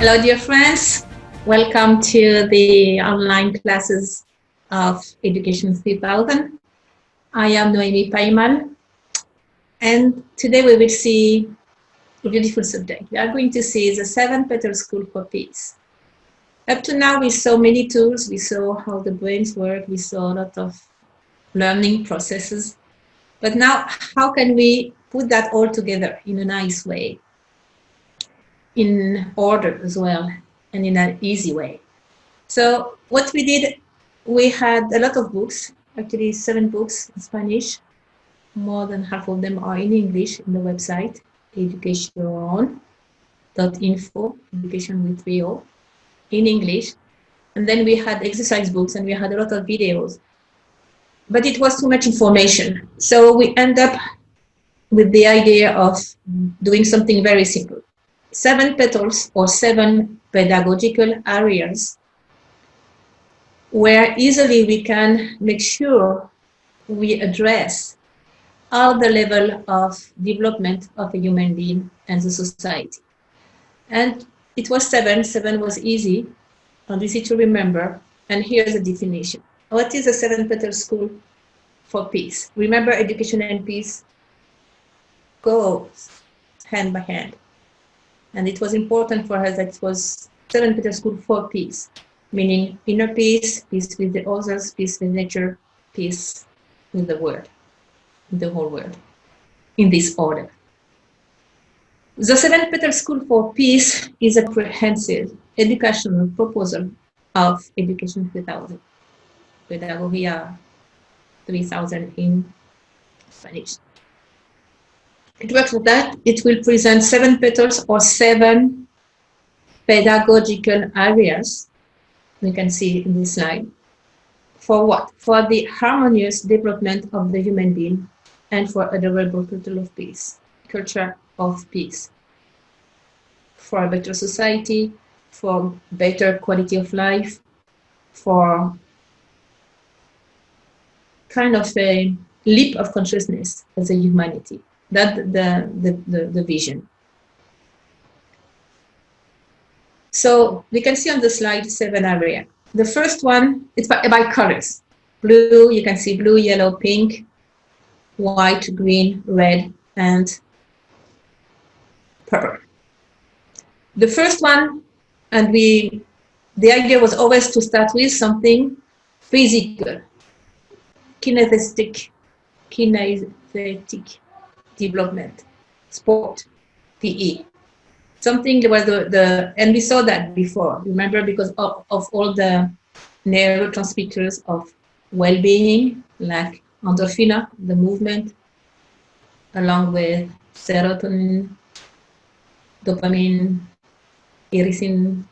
Hello, dear friends. Welcome to the online classes of Education 3000. I am Noemi Paimal, and today we will see a beautiful subject. We are going to see the 7 Petal School for Peace. Up to now, we saw many tools. We saw how the brains work. We saw a lot of learning processes. But now, how can we put that all together in a nice way, in order as well, and in an easy way? So what we did, we had a lot of books, actually 7 books in Spanish. More than half of them are in English in the website, Educatiooon.info, education with 3 O, in English. And then we had exercise books and we had a lot of videos. But it was too much information. So we end up with the idea of doing something very simple. 7 petals or 7 pedagogical areas where easily we can make sure we address all the level of development of a human being and the society. And it was 7. 7 was easy and easy to remember. And here's the definition. What is a 7 Petal School for Peace? Remember, education and peace go hand by hand. And it was important for us that it was 7 Petal School for Peace, meaning inner peace, peace with the others, peace with nature, peace with the world, the whole world, in this order. The 7 Petal School for Peace is a comprehensive educational proposal of Education 3000, Pedagooogia 3000 in Spanish. It works with that. It will present 7 petals or 7 pedagogical areas. We can see in this slide. For what? For the harmonious development of the human being and for a durable culture of peace. Culture of peace. For a better society, for better quality of life, for kind of a leap of consciousness as a humanity. That's the vision. So we can see on the slide 7 areas. The first one is by colors. Blue, you can see blue, yellow, pink, white, green, red, and purple. The first one, and the idea was always to start with something physical, kinesthetic development, sport, PE. Something where and we saw that before, remember, because of all the neurotransmitters of well-being, like endorphin, the movement, along with serotonin, dopamine, irisin,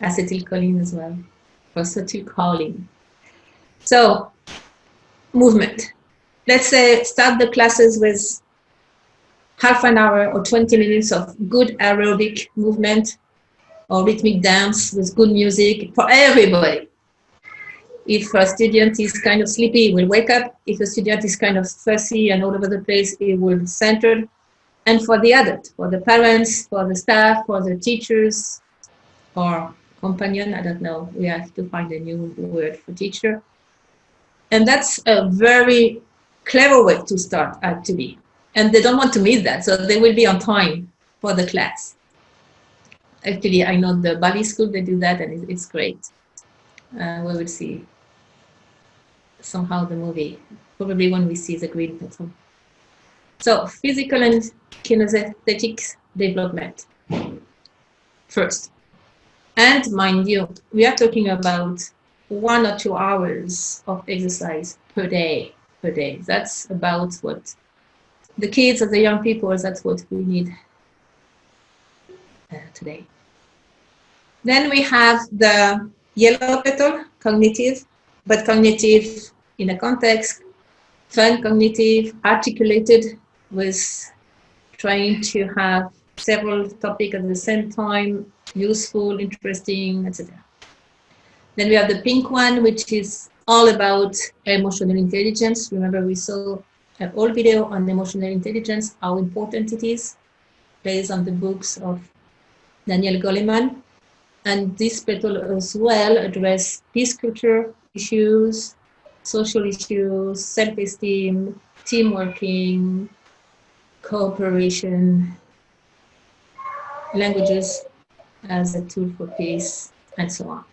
acetylcholine as well, acetylcholine. So, movement. Let's say start the classes with half an hour or 20 minutes of good aerobic movement or rhythmic dance with good music for everybody. If a student is kind of sleepy, he will wake up. If a student is kind of fussy and all over the place, he will center. And for the adult, for the parents, for the staff, for the teachers, or companion, I don't know, we have to find a new word for teacher. And that's a very clever way to start, actually. And they don't want to miss that, so they will be on time for the class. Actually, I know the Bali school, they do that, and it's great. We will see somehow the movie, probably when we see the green petal. So, physical and kinesthetic development first. And mind you, we are talking about 1 or 2 hours of exercise per day. That's about what the kids and the young people, that's what we need today. Then we have the yellow petal, cognitive, but cognitive in a context, fun cognitive, articulated, with trying to have several topics at the same time, useful, interesting, etc. Then we have the pink one, which is all about emotional intelligence. Remember, we saw an whole video on emotional intelligence, how important it is, based on the books of Daniel Goleman. And this petal as well address peace culture issues, social issues, self-esteem, team working, cooperation, languages as a tool for peace, and so on.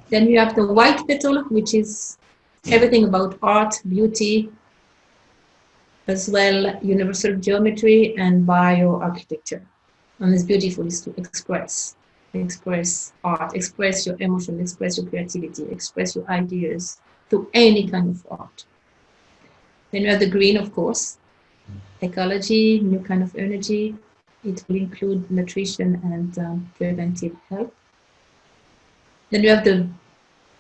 Then you have the white petal, which is everything about art, beauty, as well universal geometry and bioarchitecture. And it's beautiful is to express art, express your emotion, express your creativity, express your ideas through any kind of art. Then you have the green, of course, ecology, new kind of energy. It will include nutrition and preventive health. Then you have the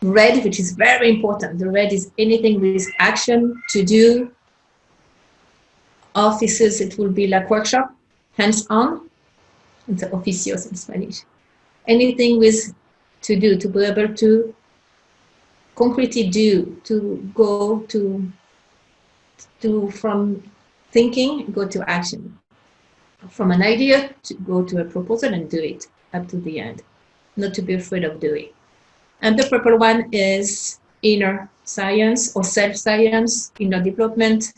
red, which is very important. The red is anything with action to do. Offices, it will be like workshop, hands-on. It's oficios in Spanish. Anything with to do, to be able to concretely do, to go to from thinking, go to action. From an idea to go to a proposal and do it up to the end. Not to be afraid of doing. And the purple one is inner science or self-science, inner development,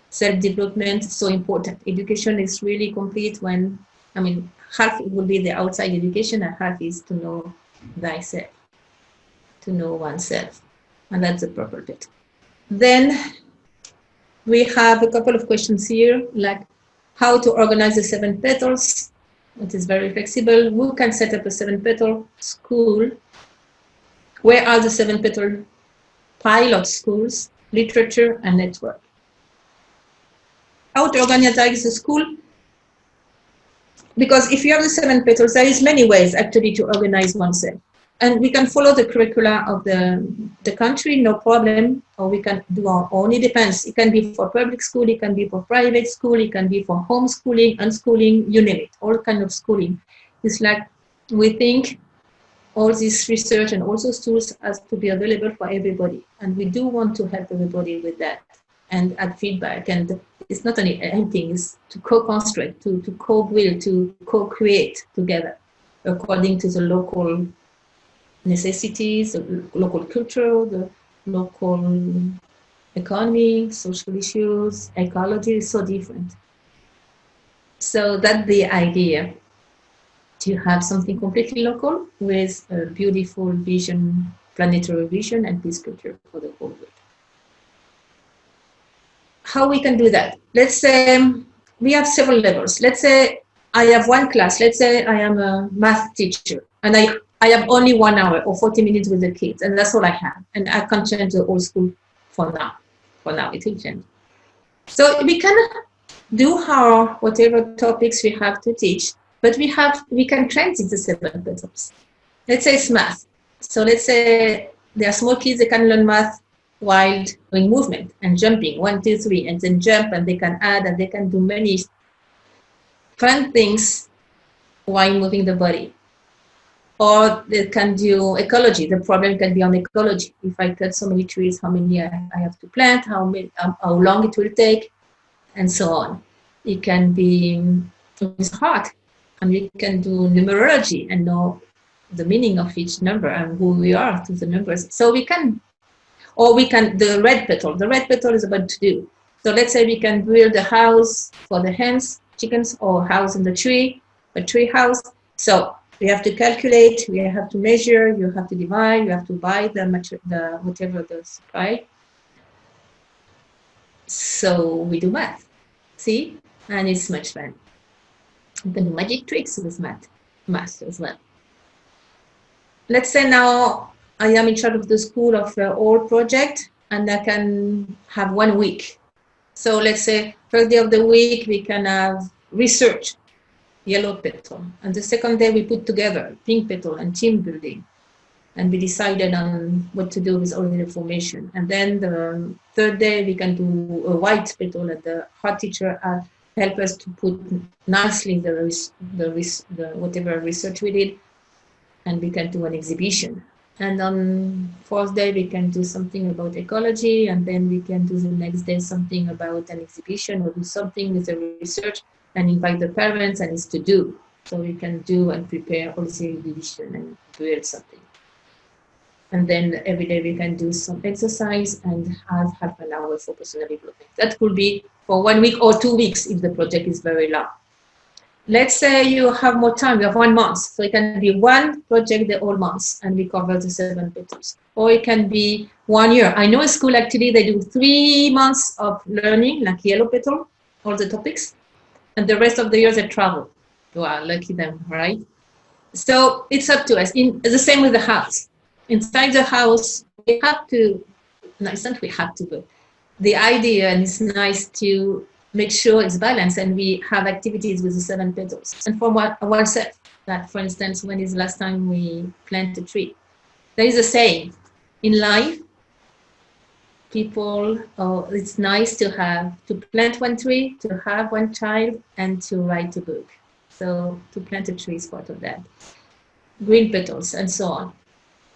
self-development, so important. Education is really complete when, I mean, half it will be the outside education and half is to know thyself, to know oneself. And that's the purple bit. Then we have a couple of questions here, like how to organize the 7 petals. It is very flexible. Who can set up a 7-petal school? Where are the 7-petal pilot schools, literature, and network? How to organize the school? Because if you have the 7 petals, there is many ways actually to organize oneself. And we can follow the curricula of the country, no problem, or we can do our own. It depends. It can be for public school, it can be for private school, it can be for homeschooling, unschooling, you name it, all kind of schooling. It's like we think all this research and all those tools has to be available for everybody. And we do want to help everybody with that and add feedback. And it's not only helping, it's to co-construct, to co-build, to co-create together according to the local necessities, the local culture, the local economy, social issues, ecology is so different. So that's the idea, to have something completely local with a beautiful vision, planetary vision, and peace culture for the whole world. How we can do that? Let's say we have several levels. Let's say I have one class. Let's say I am a math teacher, and I have only 1 hour or 40 minutes with the kids, and that's all I have. And I can't change the whole school for now. For now, it will change. So we can do our whatever topics we have to teach, but we can transit the 7 petals. Let's say it's math. So let's say there are small kids, they can learn math while doing movement and jumping, 1, 2, 3, and then jump, and they can add, and they can do many fun things while moving the body. Or they can do ecology. The problem can be on ecology. If I cut so many trees, how many I have to plant, how long it will take, and so on. It can be with heart, and we can do numerology and know the meaning of each number and who we are to the numbers. So we can, or we can, the red petal is about to do. So let's say we can build a house for the hens, chickens, or house in the tree, a tree house. So we have to calculate, we have to measure, you have to divide, you have to buy the whatever the supply. So we do math, see? And it's much fun. You can do magic tricks with math as well. Let's say now I am in charge of the school of all project, and I can have 1 week. So let's say first day of the week, we can have research, yellow petal. And the second day we put together pink petal and team building. And we decided on what to do with all the information. And then the third day we can do a white petal, and the art teacher help us to put nicely the whatever research we did, and we can do an exhibition. And on fourth day we can do something about ecology, and then we can do the next day something about an exhibition, or do something with the research and invite the parents, and it's to do. So we can do and prepare all the revision and build something. And then every day we can do some exercise and have half an hour for personal development. That could be for 1 week or 2 weeks if the project is very long. Let's say you have more time, you have 1 month. So it can be one project the whole month and we cover the 7 petals. Or it can be 1 year. I know a school actually, they do 3 months of learning, like yellow petal, all the topics. And the rest of the year they travel. Wow, lucky them, right? So it's up to us. The same with the house. Inside the house, we have to, no, it's not we have to, but the idea, and it's nice to make sure it's balanced and we have activities with the 7 petals. And for oneself, that for instance, when is the last time we plant a tree? There is a saying, in life, people, it's nice to plant 1 tree, to have 1 child, and to write a book. So to plant a tree is part of that. Green petals and so on.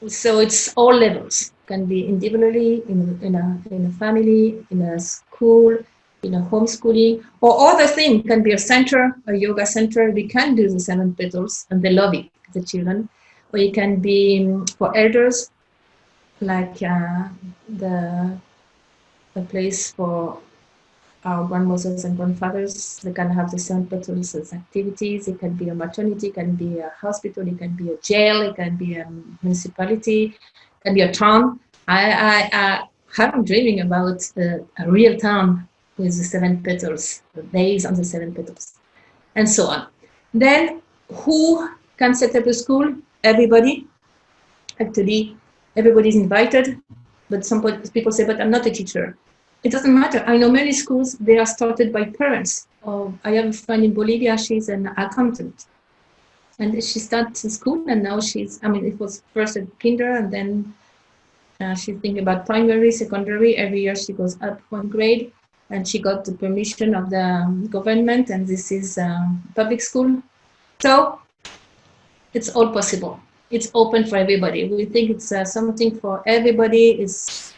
So it's all levels. Can be individually, in a family, in a school, in a homeschooling, or other thing. Can be a center, a yoga center. We can do the 7 petals, and they love it, the children. Or it can be for elders, like the place for our grandmothers and grandfathers. They can have the 7 petals as activities. It can be a maternity, it can be a hospital, it can be a jail, it can be a municipality, it can be a town. I'm dreaming about a real town with the 7 petals, based on the 7 petals, and so on. Then who can set up a school? Everybody. Actually, everybody is invited, but some people say, but I'm not a teacher. It doesn't matter. I know many schools, they are started by parents. I have a friend in Bolivia, she's an accountant. And she started school and now it was first at kinder and then she's thinking about primary, secondary. Every year she goes up 1 grade and she got the permission of the government and this is public school. So it's all possible. It's open for everybody. We think it's something for everybody. It's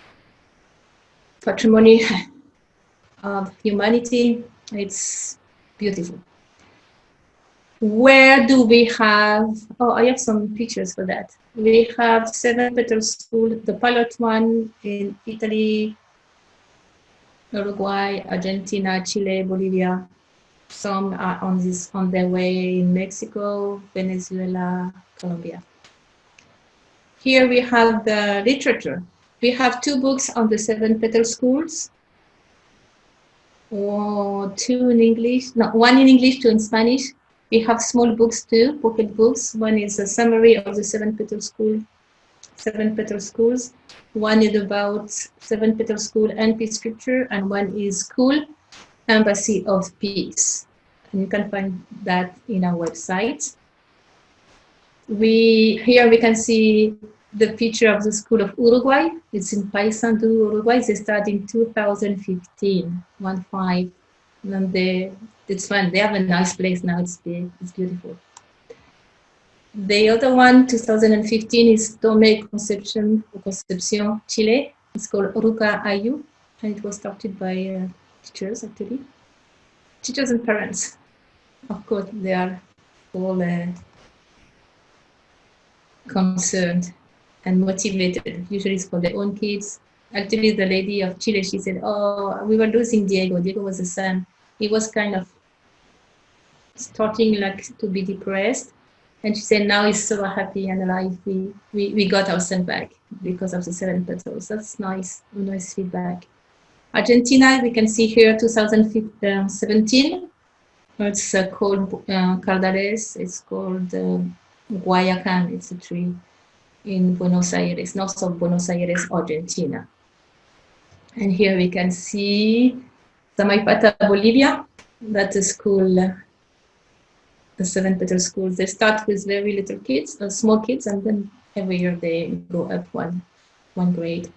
patrimony of humanity. It's beautiful. Where do we have, I have some pictures for that. We have 7 Petal School, the pilot one in Italy, Uruguay, Argentina, Chile, Bolivia. Some are on their way in Mexico, Venezuela, Colombia. Here we have the literature. We have 2 books on the 7 Petal Schools, 2 in English, no, 1 in English, 2 in Spanish. We have small books too, pocket books. One is a summary of the 7 Petal School, 7 Petal Schools. One is about 7 Petal School and Peace Scripture, and one is School Embassy of Peace. And you can find that in our website. Here we can see the picture of the School of Uruguay. It's in Paysandú, Uruguay. They started in 2015, 15. And it's fun. They have a nice place now. It's big. It's beautiful. The other one, 2015, is Tomé Concepción, Chile. It's called Ruca Ayu, and it was started by teachers, actually. Teachers and parents. Of course, they are all concerned and motivated. Usually it's for their own kids. Actually, the lady of Chile, she said, we were losing Diego. Diego was a son. He was kind of starting like to be depressed. And she said, now he's so happy and alive. We got our son back because of the 7 petals. That's nice, nice feedback. Argentina, we can see here 2017. It's called Cardales. It's called Guayacan. It's a tree in Buenos Aires, north of Buenos Aires, Argentina. And here we can see Samaipata, Bolivia. That's a school, the 7 Petal Schools. They start with very little kids, small kids, and then every year they go up one grade.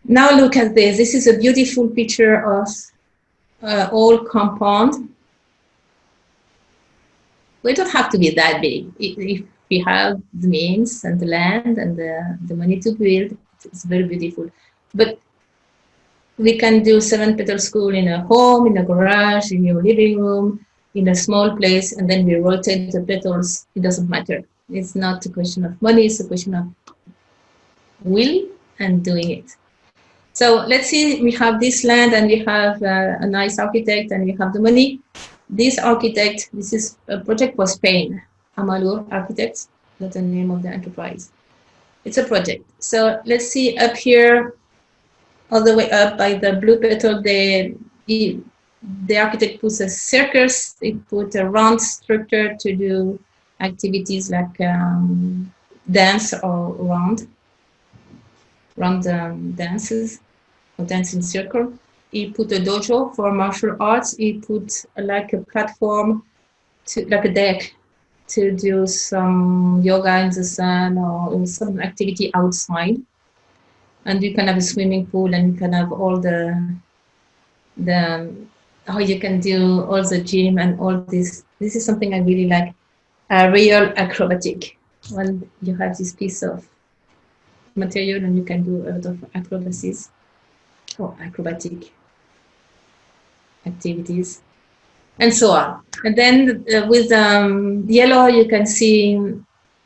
Now look at this. This is a beautiful picture of old compound. We don't have to be that big. If we have the means and the land and the money to build, it's very beautiful. But we can do 7 Petal School in a home, in a garage, in your living room, in a small place, and then we rotate the petals. It doesn't matter. It's not a question of money, it's a question of will and doing it. So let's see, we have this land and we have a nice architect and we have the money. This architect, this is a project for Spain, Amalur Architects, that's the name of the enterprise. It's a project. So let's see up here, all the way up by the blue petal, the architect puts a circus, he put a round structure to do activities like dance or round dances or dance in circle. He put a dojo for martial arts. He put like a platform, like a deck, to do some yoga in the sun or some activity outside. And you can have a swimming pool, and you can have all the how you can do all the gym and all this. This is something I really like, a real acrobatic. When you have this piece of material and you can do a lot of acrobacies or acrobatic activities and so on. And then with yellow, you can see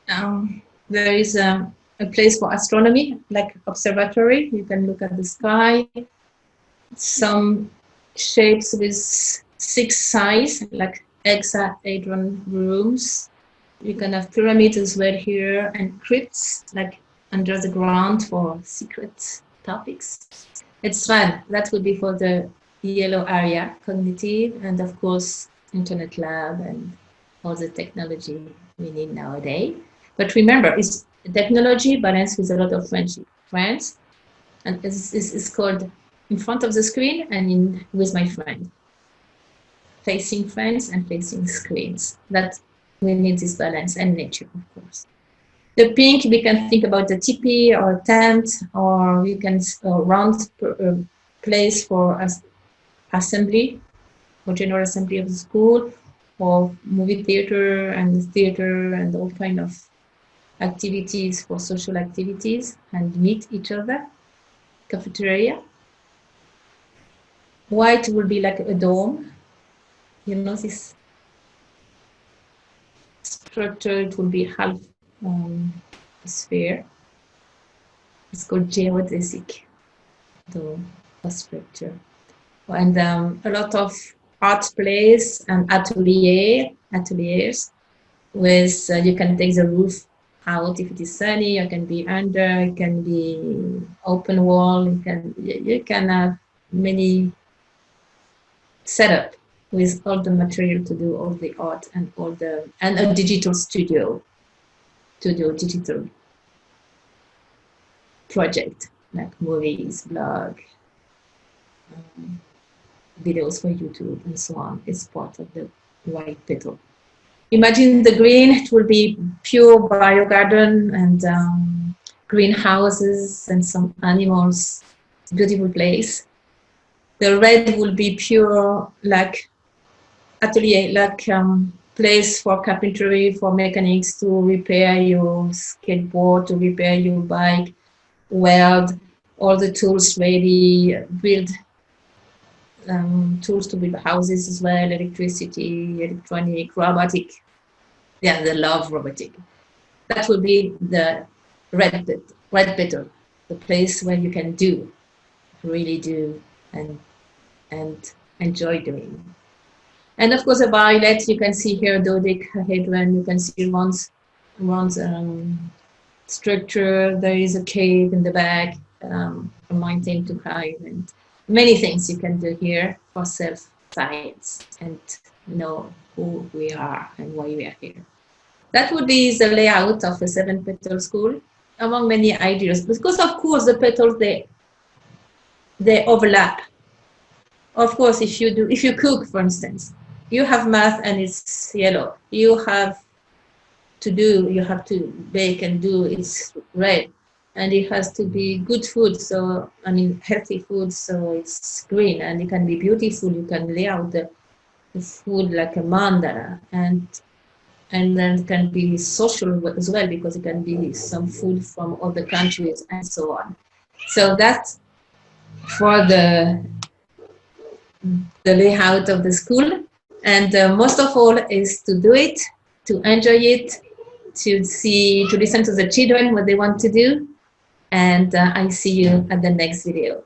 there is a place for astronomy, like observatory. You can look at the sky. Some shapes with 6 sides, like hexahedron rooms. You can have pyramids as well here, and crypts, like under the ground for secret topics. It's fun. That would be for the yellow area, cognitive, and of course, internet lab and all the technology we need nowadays. But remember, it's technology balanced with a lot of friendship. Friends, and it's called in front of the screen and with my friend. Facing friends and facing screens. That we need this balance, and nature, of course. The pink, we can think about the teepee or tent, or we can round place for assembly, or general assembly of the school, or movie theater and all kind of activities for social activities and meet each other. Cafeteria. White will be like a dome. You know, this structure, it will be half a sphere. It's called geodesic dome or structure. And a lot of art plays and ateliers with you can take the roof out if it is sunny. You can be under. It can be open wall. You can have many setup with all the material to do all the art and a digital studio to do digital project like movies, blog, videos for YouTube and so on. It's part of the white petal. Imagine the green, it will be pure biogarden and greenhouses and some animals. It's a beautiful place. The red will be pure like atelier, like place for carpentry, for mechanics to repair your skateboard, to repair your bike, weld, all the tools ready, build tools to build houses as well, electricity, electronic, robotic. Yeah, they love robotic. That would be the red petal, the place where you can do, really do, and enjoy doing. And of course, the violet, you can see here dodecahedron, you can see one's structure. There is a cave in the back, a mountain to climb, and many things you can do here for self-science and know who we are and why we are here. That would be the layout of a 7-petal school, among many ideas. Because of course the petals, they overlap. Of course, if you cook, for instance, you have math and it's yellow. You have to bake and do, it's red. And it has to be good food, so, I mean, healthy food, so it's green. And it can be beautiful, you can lay out the food like a mandala. And then it can be social as well, because it can be some food from other countries and so on. So that's for the layout of the school. And most of all is to do it, to enjoy it, to listen to the children, what they want to do. And I see you at the next video.